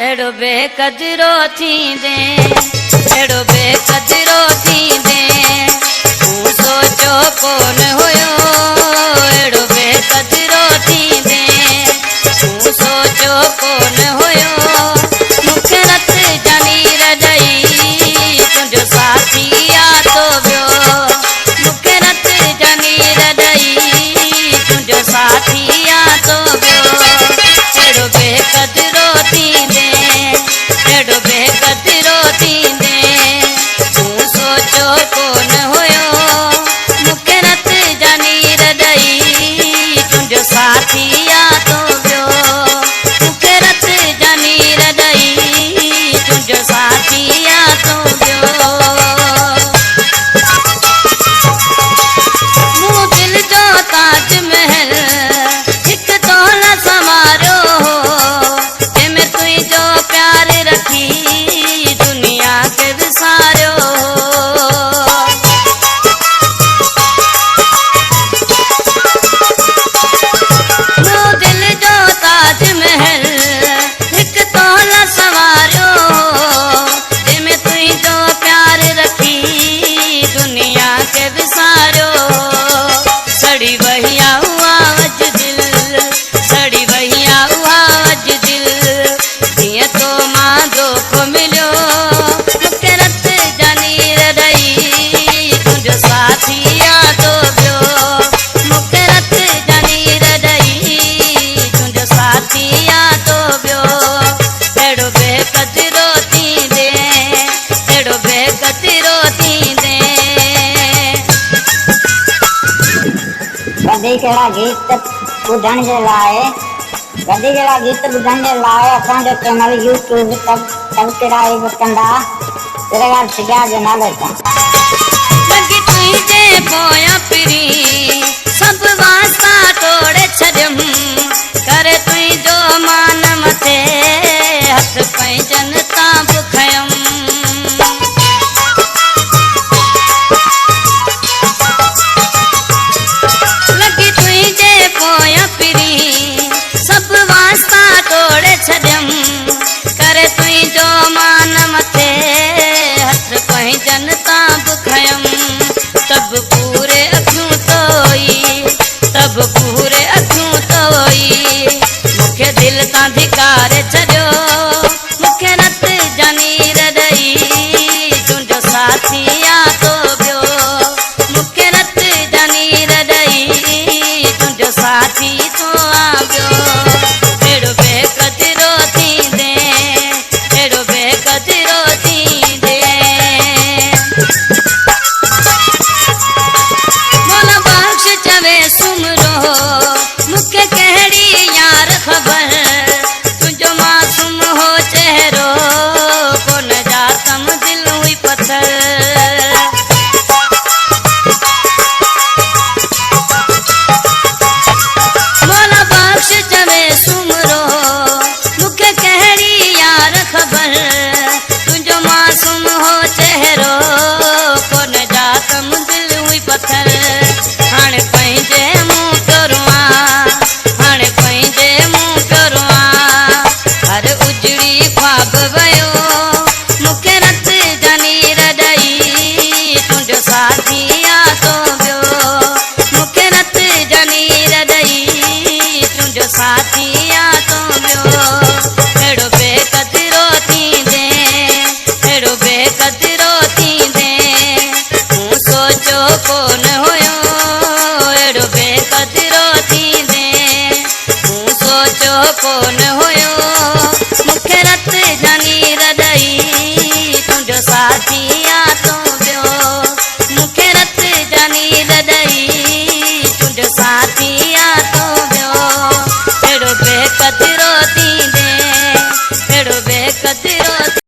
एड़ो बेकदरो थींदे, एड़ो बेकदरो थींदे, तूं सोचो कोन हुयो। एड़ो बेकदरो थींदे, तूं सोचो कोन हुयो। मूंखे रत जनीर ॾई तुंहिंजो साथी यादो वियो। मूंखे रत जनीर ॾई तुंहिंजो साथी यादो वियो। एड़ो बेकदरो थींदे, एड़ो बेकदरो थींदे, तूं सोचो कोन हुयो। मूंखे रत जनीर ॾई तुंहिंजो साथी यादो वियो। मूंखे रत जनीर ॾई तुंहिंजो साथी यादो वियो। मूं दिल जो ताजमहल हिकु तोल समारियो हो, जंहिंमें तुंहिंजो प्यार रखी दुनिया खे विसारियो हो। मूं दिल जो ताजमहल हिकु तोल समारियो हो, जंहिंमें तुंहिंजो प्यार रखी दुनिया खे विसारियो। सड़ी वहिया हुआ वज दिल, सड़ी वहिया हुआ वज दिल, जीअं तो मां धोखो मिलियो। मूंखे रत जनीर ॾई तुंहिंजो साथी यादो वियो। मूंखे रत जनीर ॾई तुंहिंजो साथी यादो वियो। एड़ो बेकदरो थींदे, एड़ो बेकदरो थींदे। कॾहिं कहिड़ा गीत ॿुधण जे लाइ, कॾहिं कहिड़ा गीत ॿुधण जे लाइ असांजो चैनल यूट्यूब सब्सक्राइब कंदा। विरगार सिॻा जे नाले सां। लॻी तुंहिंजे पोयां फिरी सभु वास्ता तोड़े छॾियमि, करे तुंहिंजो मान मथे हथ पंहिंजनि तां बि खयमि। लॻी तुंहिंजे पोयां फिरी सभु वास्ता तोड़े छॾियमि, करे तुंहिंजो मान मथे हथ पंहिंजनि तां बि खयमि। तब पूरे अखियूं तोई, तब पूरे अखियूं तोई, मूंखे दिल तां धिकारे छॾियो। मूंखे रत जनीर ॾई तुंहिंजो साथी यादो वियो। मूंखे रत जनीर ॾई तुंहिंजो साथी तो आवियो। एड़ो बेकदरो थींदे, एड़ो बेकदरो थींदे। मोला बख्श चवे सुमरो, मूंखे कहिड़ी यार ख़बर, तुंहिंजो मासूम हो चहिरो कोन जातम दिल हुई पत्थर। मोला बख्श चवे सुमरो, मूंखे कहिड़ी यार ख़बर, तुंहिंजो मासूम हो चहिरो कोन जातम दिल हुई पत्थर। हाणे पंहिंजे मुंहुं करुआ, हाणे पंहिंजे मुंहुं करुआ, हर उजड़ी ख्वाब वियो। मूंखे रत जनीर ॾई तुंहिंजो साथी यादो वियो। मूंखे रत जनीर ॾई तुंहिंजो साथी यादो वियो। एड़ो बेकदरो थींदे, एड़ो बेकदरो थींदे, तूं सोचो कोन हुयो। एड़ो बेकदरो थींदे, तूं सोचो कोन हुयो।